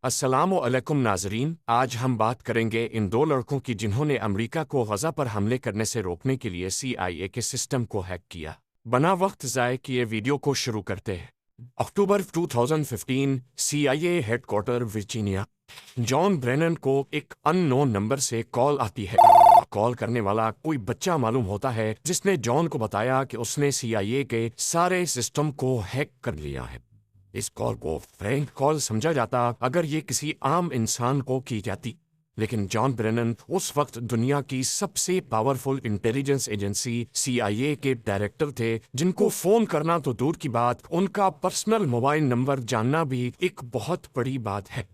अस्सलामु अलैकुम नाजरीन, आज हम बात करेंगे इन दो लड़कों की जिन्होंने अमेरिका को गजा पर हमले करने से रोकने के लिए CIA के सिस्टम को हैक किया। बना वक्त ज़ाय किए वीडियो को शुरू करते हैं। अक्टूबर 2015 CIA headquarter Virginia. John Brennan को एक अननोन नंबर से कॉल आती है। कॉल करने वाला कोई बच्चा मालूम होता है जिसने जॉन को बताया कि उसने CIA के सारे सिस्टम को हैक कर लिया है। इस कॉल को फ्रैंक कॉल समझा जाता अगर ये किसी आम इंसान को की जाती, लेकिन जॉन ब्रेनन उस वक्त दुनिया की सबसे पावरफुल इंटेलिजेंस एजेंसी CIA के डायरेक्टर थे, जिनको फोन करना तो दूर की बात, उनका पर्सनल मोबाइल नंबर जानना भी एक बहुत बड़ी बात है।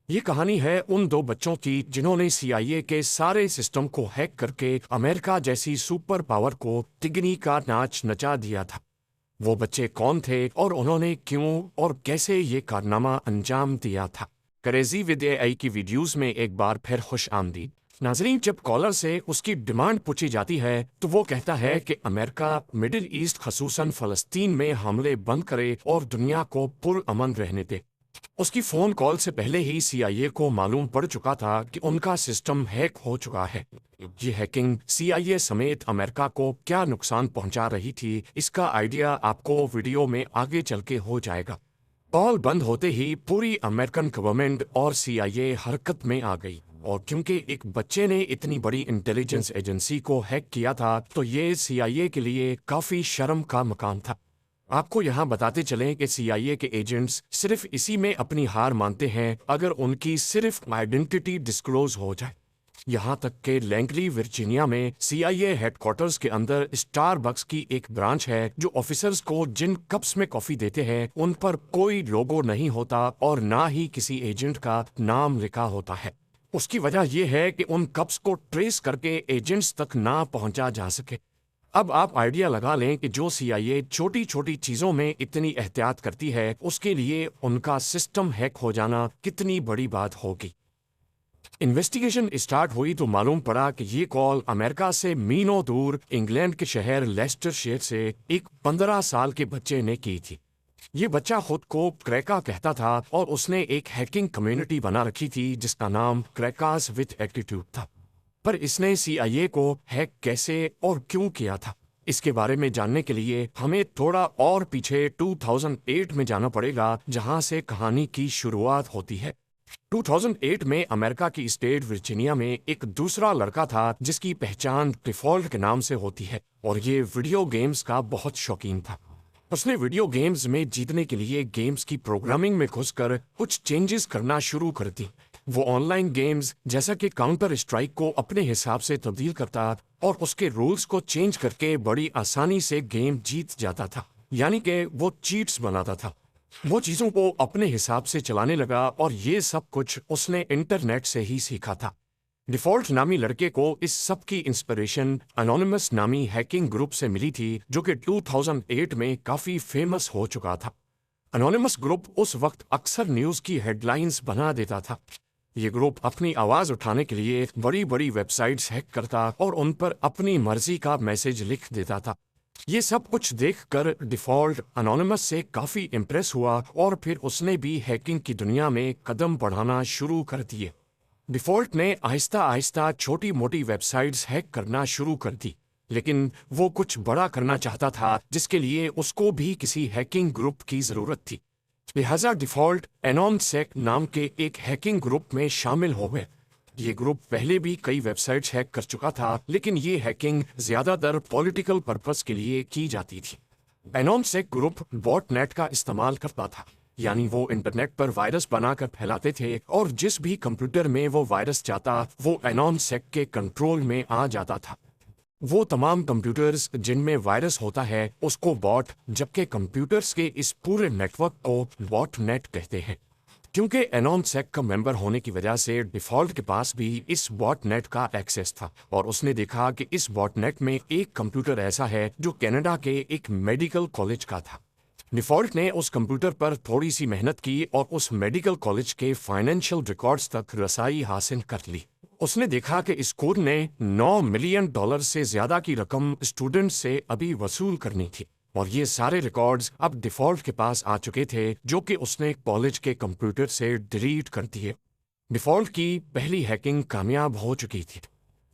ये कहानी है उन दो बच्चों की जिन्होंने CIA के सारे सिस्टम को हैक करके अमेरिका जैसी सुपर पावर को तिगनी का नाच नचा दिया था। वो बच्चे कौन थे और उन्होंने क्यों और कैसे ये कारनामा अंजाम दिया था। क्रेजी विद AI की वीडियोस में एक बार फिर खुश आमदीद। नाजरीन, जब कॉलर से उसकी डिमांड पूछी जाती है तो वो कहता है कि अमेरिका मिडिल ईस्ट खसूसन फ़लस्तीन में हमले बंद करे और दुनिया को पुरअमन रहने दे। उसकी फोन कॉल से पहले ही CIA को मालूम पड़ चुका था कि उनका सिस्टम हैक हो चुका है। ये हैकिंग CIA समेत अमेरिका को क्या नुकसान पहुंचा रही थी, इसका आइडिया आपको वीडियो में आगे चल के हो जाएगा। कॉल बंद होते ही पूरी अमेरिकन गवर्नमेंट और CIA हरकत में आ गई, और क्योंकि एक बच्चे ने इतनी बड़ी इंटेलिजेंस एजेंसी को हैक किया था तो ये CIA के लिए काफी शर्म का मकाम था। आपको यहाँ बताते चलें कि CIA के एजेंट्स सिर्फ इसी में अपनी हार मानते हैं अगर उनकी सिर्फ आइडेंटिटी डिस्क्लोज हो जाए। यहाँ तक कि लैंगली वर्जीनिया में CIA हेडक्वार्टर्स के अंदर स्टारबक्स की एक ब्रांच है जो ऑफिसर्स को जिन कप्स में कॉफी देते हैं उन पर कोई लोगो नहीं होता और ना ही किसी एजेंट का नाम लिखा होता है। उसकी वजह यह है कि उन कप्स को ट्रेस करके एजेंट्स तक ना पहुंचा जा सके। अब आप आइडिया लगा लें कि जो CIA छोटी छोटी चीजों में इतनी एहतियात करती है, उसके लिए उनका सिस्टम हैक हो जाना कितनी बड़ी बात होगी। इन्वेस्टिगेशन स्टार्ट हुई तो मालूम पड़ा कि ये कॉल अमेरिका से मीलों दूर इंग्लैंड के शहर लेस्टरशायर से एक 15 साल के बच्चे ने की थी। ये बच्चा खुद को क्रैका कहता था और उसने एक हैकिंग कम्युनिटी बना रखी थी जिसका नाम क्रैकास विद एटीट्यूड था। पर इसने CIA को हैक कैसे और क्यों किया था, इसके बारे में जानने के लिए हमें थोड़ा और पीछे 2008 में जाना पड़ेगा, जहां से कहानी की शुरुआत होती है। 2008 में अमेरिका की स्टेट वर्जीनिया में एक दूसरा लड़का था जिसकी पहचान डिफॉल्ट के नाम से होती है, और ये वीडियो गेम्स का बहुत शौकीन था। उसने वीडियो गेम्स में जीतने के लिए गेम्स की प्रोग्रामिंग में घुसकर कुछ चेंजेस करना शुरू कर दी। वो ऑनलाइन गेम्स जैसा कि काउंटर स्ट्राइक को अपने हिसाब से तब्दील करता और उसके रूल्स को चेंज करके बड़ी आसानी से गेम जीत जाता था, यानी कि वो चीट्स बनाता था। वो चीजों को अपने हिसाब से चलाने लगा और ये सब कुछ उसने इंटरनेट से ही सीखा था। डिफॉल्ट नामी लड़के को इस सब की इंस्पिरेशन एनोनिमस नामी हैकिंग ग्रुप से मिली थी, जो कि 2008 में काफी फेमस हो चुका था। एनोनिमस ग्रुप उस वक्त अक्सर न्यूज की हेडलाइंस बना देता था। ये ग्रुप अपनी आवाज उठाने के लिए बड़ी बड़ी वेबसाइट्स हैक करता और उन पर अपनी मर्जी का मैसेज लिख देता था। ये सब कुछ देखकर डिफॉल्ट एनोनिमस से काफी इम्प्रेस हुआ और फिर उसने भी हैकिंग की दुनिया में कदम बढ़ाना शुरू कर दिए। डिफॉल्ट ने आहिस्ता आहिस्ता छोटी मोटी वेबसाइट्स हैक करना शुरू कर दी, लेकिन वो कुछ बड़ा करना चाहता था जिसके लिए उसको भी किसी हैकिंग ग्रुप की जरूरत थी। लिहाजा डिफॉल्ट एनॉनसेक नाम के एक हैकिंग ग्रुप में शामिल हो गए। ये ग्रुप पहले भी कई वेबसाइट्स हैक कर चुका था, लेकिन ये हैकिंग ज्यादातर पॉलिटिकल पर्पस के लिए की जाती थी। एनॉनसेक ग्रुप बॉटनेट का इस्तेमाल करता था, यानी वो इंटरनेट पर वायरस बनाकर फैलाते थे और जिस भी कंप्यूटर में वो वायरस जाता वो एनॉनसेक के कंट्रोल में आ जाता था। वो तमाम कंप्यूटर्स जिनमें वायरस होता है उसको बॉट, जबकि कंप्यूटर्स के इस पूरे नेटवर्क को बॉटनेट कहते हैं। क्योंकि एनॉनसेक का मेंबर होने की वजह से डिफॉल्ट के पास भी इस बॉटनेट का एक्सेस था, और उसने देखा कि इस बॉटनेट में एक कंप्यूटर ऐसा है जो कनाडा के एक मेडिकल कॉलेज का था। डिफॉल्ट ने उस कंप्यूटर पर थोड़ी सी मेहनत की और उस मेडिकल कॉलेज के फाइनेंशियल रिकॉर्ड्स तक रसाई हासिल कर ली। उसने देखा कि स्कूल ने $9 मिलियन से ज्यादा की रकम स्टूडेंट से अभी वसूल करनी थी। और ये सारे रिकॉर्ड्स अब डिफॉल्ट के पास आ चुके थे, जो कि उसने कॉलेज के कंप्यूटर से डिलीट कर दिए। डिफॉल्ट की पहली हैकिंग कामयाब हो चुकी थी।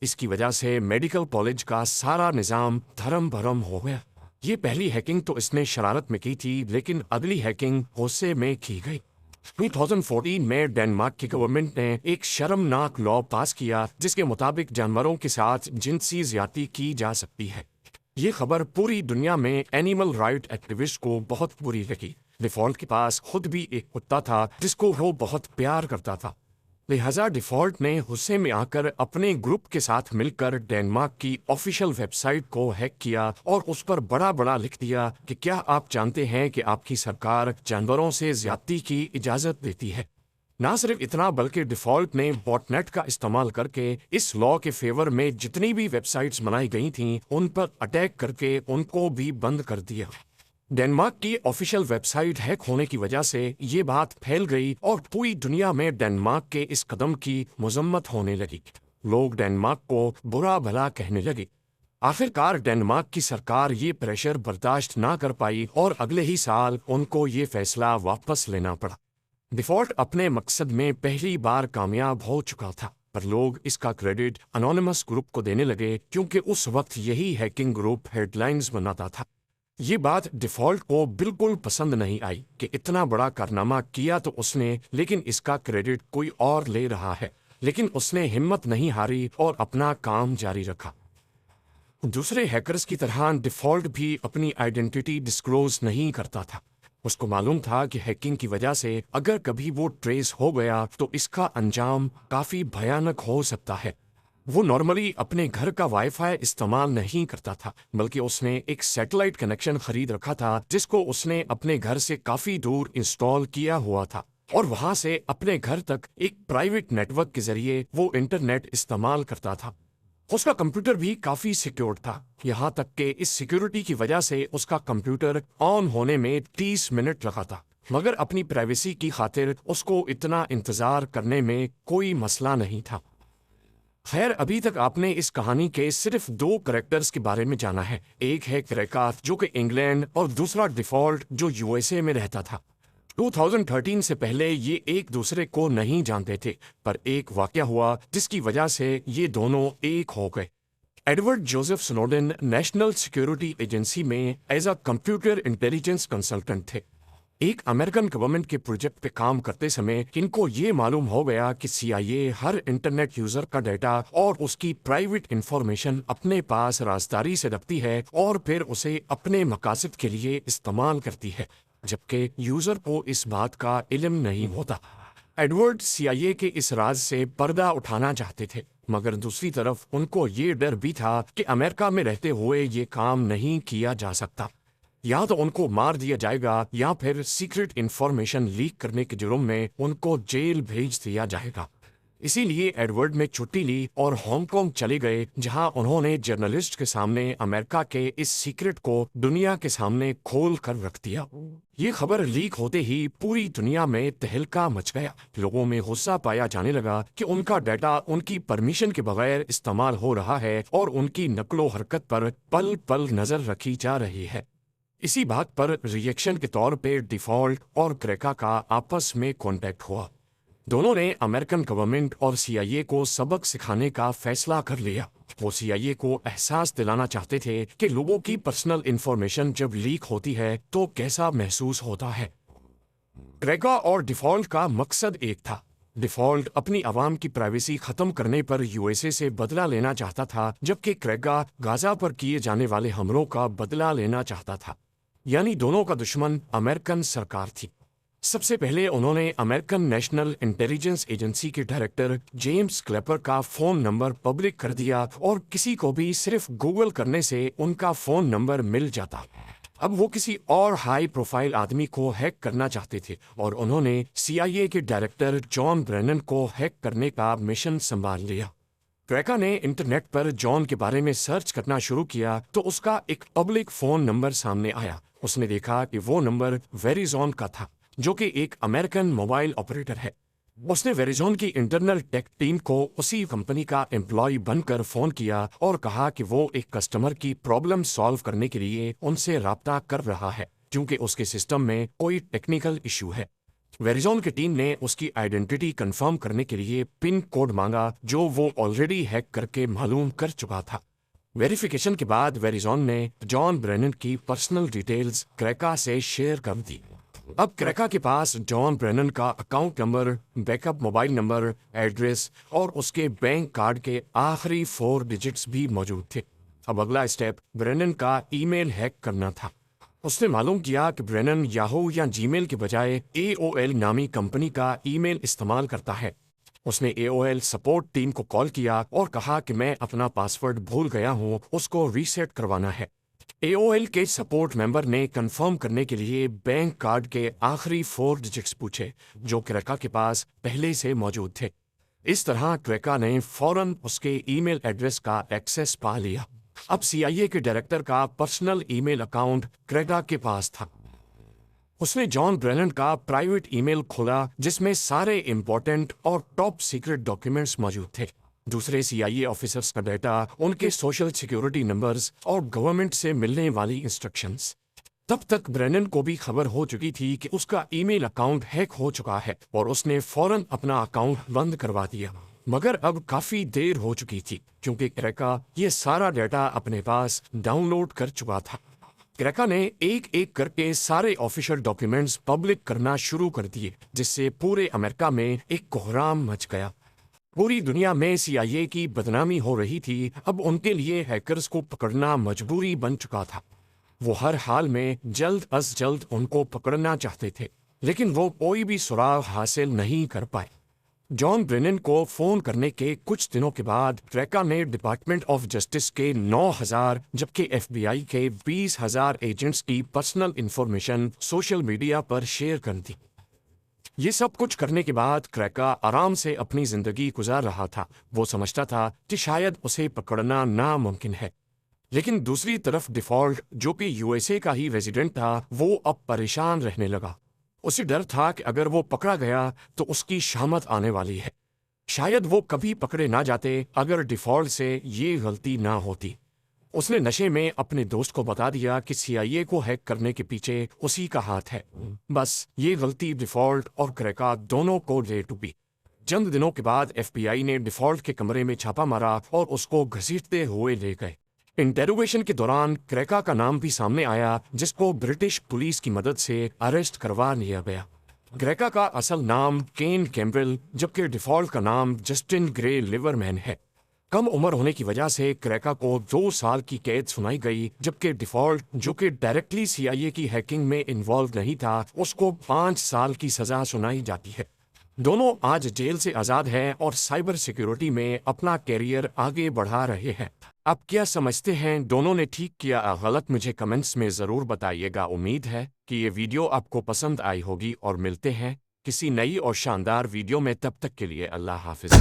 इसकी वजह से मेडिकल कॉलेज का सारा निज़ाम धर्म भरम हो गया। ये पहली हैकिंग तो इसने शरारत में की थी, लेकिन अगली हैकिंग गुस्से में की गई। 2014 में डेनमार्क की गवर्नमेंट ने एक शर्मनाक लॉ पास किया, जिसके मुताबिक जानवरों के साथ जिनसी ज्यादती की जा सकती है। ये खबर पूरी दुनिया में एनिमल राइट एक्टिविस्ट को बहुत बुरी लगी। डिफॉल्ट के पास खुद भी एक कुत्ता था जिसको वो बहुत प्यार करता था। लिहाजा डिफॉल्ट ने गुस्से में आकर अपने ग्रुप के साथ मिलकर डेनमार्क की ऑफिशियल वेबसाइट को हैक किया और उस पर बड़ा बड़ा लिख दिया कि क्या आप जानते हैं कि आपकी सरकार जानवरों से ज्यादती की इजाजत देती है। ना सिर्फ इतना, बल्कि डिफॉल्ट ने बॉटनेट का इस्तेमाल करके इस लॉ के फेवर में जितनी भी वेबसाइट्स बनाई गई थीं उन पर अटैक करके उनको भी बंद कर दिया। डेनमार्क की ऑफिशियल वेबसाइट हैक होने की वजह से ये बात फैल गई और पूरी दुनिया में डेनमार्क के इस कदम की मजम्मत होने लगी। लोग डेनमार्क को बुरा भला कहने लगे। आखिरकार डेनमार्क की सरकार ये प्रेशर बर्दाश्त ना कर पाई और अगले ही साल उनको ये फैसला वापस लेना पड़ा। डिफॉल्ट अपने मकसद में पहली बार कामयाब हो चुका था, पर लोग इसका क्रेडिट अनोनिमस ग्रुप को देने लगे, क्योंकि उस वक्त यही हैकिंग ग्रुप हेडलाइंस बनाता था। ये बात डिफॉल्ट को बिल्कुल पसंद नहीं आई कि इतना बड़ा कारनामा किया तो उसने, लेकिन इसका क्रेडिट कोई और ले रहा है। लेकिन उसने हिम्मत नहीं हारी और अपना काम जारी रखा। दूसरे हैकर्स की तरह डिफॉल्ट भी अपनी आइडेंटिटी डिस्क्लोज नहीं करता था। उसको मालूम था कि हैकिंग की वजह से अगर कभी वो ट्रेस हो गया तो इसका अंजाम काफी भयानक हो सकता है। वो नॉर्मली अपने घर का वाईफाई इस्तेमाल नहीं करता था, बल्कि उसने एक सैटेलाइट कनेक्शन खरीद रखा था जिसको उसने अपने घर से काफी दूर इंस्टॉल किया हुआ था, और वहां से अपने घर तक एक प्राइवेट नेटवर्क के जरिए वो इंटरनेट इस्तेमाल करता था। उसका कंप्यूटर भी काफी सिक्योर था, यहाँ तक कि इस सिक्योरिटी की वजह से उसका कंप्यूटर ऑन होने में 30 मिनट लगा था। मगर अपनी प्राइवेसी की खातिर उसको इतना इंतजार करने में कोई मसला नहीं था। खैर, अभी तक आपने इस कहानी के सिर्फ 2 कैरेक्टर्स के बारे में जाना है। एक है क्रेका जो कि इंग्लैंड, और दूसरा डिफॉल्ट जो यूएसए में रहता था। 2013 से पहले ये एक दूसरे को नहीं जानते थे, पर एक वाकया हुआ जिसकी वजह से ये दोनों एक हो गए। Edward Joseph Snowden National Security Agency में as a computer intelligence consultant थे। एक अमेरिकन गवर्नमेंट के प्रोजेक्ट पे काम करते समय इनको ये मालूम हो गया कि CIA हर इंटरनेट यूजर का डाटा और उसकी प्राइवेट इंफॉर्मेशन अपने पास राजदारी से रखती है और फिर उसे अपने मकासद के लिए इस्तेमाल करती है, जबकि यूजर को इस बात का इल्म नहीं होता। एडवर्ड CIA के इस राज से पर्दा उठाना चाहते थे, मगर दूसरी तरफ उनको ये डर भी था कि अमेरिका में रहते हुए ये काम नहीं किया जा सकता। या तो उनको मार दिया जाएगा या फिर सीक्रेट इंफॉर्मेशन लीक करने के जुर्म में उनको जेल भेज दिया जाएगा। इसीलिए एडवर्ड ने छुट्टी ली और हांगकांग चले गए, जहां उन्होंने जर्नलिस्ट के सामने अमेरिका के इस सीक्रेट को दुनिया के सामने खोल कर रख दिया। ये खबर लीक होते ही पूरी दुनिया में तहलका मच गया। लोगों में गुस्सा पाया जाने लगा कि उनका डाटा उनकी परमिशन के बगैर इस्तेमाल हो रहा है और उनकी नकलो हरकत पर पल पल नजर रखी जा रही है। इसी बात पर रिएक्शन के तौर पे डिफॉल्ट और क्रेका का आपस में कांटेक्ट हुआ। दोनों ने अमेरिकन गवर्नमेंट और CIA को सबक सिखाने का फैसला कर लिया। वो CIA को एहसास दिलाना चाहते थे कि लोगों की पर्सनल इंफॉर्मेशन जब लीक होती है तो कैसा महसूस होता है। क्रेका और डिफॉल्ट का मकसद एक था। डिफॉल्ट अपनी आवाम की प्राइवेसी खत्म करने पर USA से बदला लेना चाहता था, जबकि क्रेका गाजा पर किए जाने वाले हमलों का बदला लेना चाहता था। यानी दोनों का दुश्मन अमेरिकन सरकार थी। सबसे पहले उन्होंने अमेरिकन नेशनल इंटेलिजेंस एजेंसी के डायरेक्टर जेम्स क्लेपर का फोन नंबर पब्लिक कर दिया और किसी को भी सिर्फ गूगल करने से उनका फोन नंबर मिल जाता। अब वो किसी और हाई प्रोफाइल आदमी को हैक करना चाहते थे और उन्होंने CIA के डायरेक्टर जॉन ब्रेनन को हैक करने का मिशन संभाल लिया। क्रेका ने इंटरनेट पर जॉन के बारे में सर्च करना शुरू किया तो उसका एक पब्लिक फोन नंबर सामने आया। उसने देखा कि वो नंबर वेरिजॉन का था, जो कि एक अमेरिकन मोबाइल ऑपरेटर है। उसने वेरिजोन की इंटरनल टेक टीम को उसी कंपनी का एम्प्लॉय बनकर फोन किया और कहा कि वो एक कस्टमर की प्रॉब्लम सॉल्व करने के लिए उनसे राब्ता कर रहा है क्योंकि उसके सिस्टम में कोई टेक्निकल इशू है। वेरिजोन की टीम ने उसकी आइडेंटिटी कंफर्म करने के लिए पिन कोड मांगा जो वो ऑलरेडी हैक करके मालूम कर चुका था। वेरिफिकेशन के बाद वेरिजोन ने जॉन ब्रेनन की पर्सनल डिटेल्स क्रैका से शेयर कर दी। अब क्रैका के पास जॉन ब्रेनन का account number, backup mobile number, address और उसके बैंक कार्ड के आखिरी 4 डिजिट्स भी मौजूद थे। अब अगला स्टेप ब्रेनन का ईमेल हैक करना था। उसने मालूम किया कि ब्रेनन याहू या जीमेल के बजाय AOL नामी कंपनी का ईमेल इस्तेमाल करता है। उसने AOL सपोर्ट टीम को कॉल किया और कहा कि मैं अपना पासवर्ड भूल गया हूँ, उसको रीसेट करवाना है। AOL के सपोर्ट मेंबर ने कंफर्म करने के लिए बैंक कार्ड के आखिरी 4 डिजिट्स पूछे जो क्रैका के पास पहले से मौजूद थे। इस तरह क्रैका ने फौरन उसके ईमेल एड्रेस का एक्सेस पा लिया। अब CIA के डायरेक्टर का पर्सनल ईमेल अकाउंट क्रैका के पास था। उसने जॉन ब्रेनन का प्राइवेट ईमेल खोला जिसमें सारे इंपॉर्टेंट और टॉप सीक्रेट डॉक्यूमेंट्स मौजूद थे। दूसरे CIA ऑफिसर्स का डेटा, उनके सोशल सिक्योरिटी नंबर्स और गवर्नमेंट से मिलने वाली इंस्ट्रक्शंस। तब तक ब्रेनन को भी खबर हो चुकी थी कि उसका ईमेल अकाउंट हैक हो चुका है और उसने फौरन अपना अकाउंट बंद करवा दिया। मगर अब काफी देर हो चुकी थी क्योंकि क्रैका ये सारा डेटा अपने पास डाउनलोड कर चुका था। क्रैका ने एक एक करके सारे ऑफिशियल डॉक्यूमेंट्स पब्लिक करना शुरू कर दिए जिससे पूरे अमेरिका में एक कोहराम मच गया। पूरी दुनिया में CIA की बदनामी हो रही थी। अब उनके लिए हैकर्स को पकड़ना मजबूरी बन चुका था। वो हर हाल में जल्द अज जल्द उनको पकड़ना चाहते थे लेकिन वो कोई भी सुराग हासिल नहीं कर पाए। जॉन ब्रेनन को फोन करने के कुछ दिनों के बाद क्रैका ने डिपार्टमेंट ऑफ जस्टिस के 9,000 जबकि FBI के 20,000 एजेंट्स की पर्सनल इंफॉर्मेशन सोशल मीडिया पर शेयर कर दी। ये सब कुछ करने के बाद क्रैका आराम से अपनी जिंदगी गुजार रहा था। वो समझता था कि शायद उसे पकड़ना नामुमकिन है। लेकिन दूसरी तरफ डिफॉल्ट, जो कि USA का ही रेजिडेंट था, वो अब परेशान रहने लगा। उसे डर था कि अगर वो पकड़ा गया तो उसकी शामत आने वाली है। शायद वो कभी पकड़े ना जाते अगर डिफॉल्ट से ये गलती ना होती। उसने नशे में अपने दोस्त को बता दिया कि CIA को हैक करने के पीछे उसी का हाथ है। बस ये गलती डिफॉल्ट और क्रैका दोनों को ले डूबी। चंद दिनों के बाद FBI ने डिफॉल्ट के कमरे में छापा मारा और उसको घसीटते हुए ले गए। इंटेरोगेशन के दौरान क्रैका का नाम भी सामने आया जिसको ब्रिटिश पुलिस की मदद से अरेस्ट करवा लिया गया। क्रैका का असल नाम केन कैम्पबेल जबकि डिफॉल्ट का नाम जस्टिन ग्रे लिवरमैन है। कम उम्र होने की वजह से क्रैका को 2 साल की कैद सुनाई गई जबकि डिफॉल्ट, जो कि डायरेक्टली CIA की हैकिंग में इन्वॉल्व नहीं था, उसको 5 साल की सजा सुनाई जाती है। दोनों आज जेल से आज़ाद हैं और साइबर सिक्योरिटी में अपना कैरियर आगे बढ़ा रहे हैं। आप क्या समझते हैं, दोनों ने ठीक किया या गलत? मुझे कमेंट्स में ज़रूर बताइएगा। उम्मीद है कि ये वीडियो आपको पसंद आई होगी और मिलते हैं किसी नई और शानदार वीडियो में। तब तक के लिए अल्लाह हाफिज़।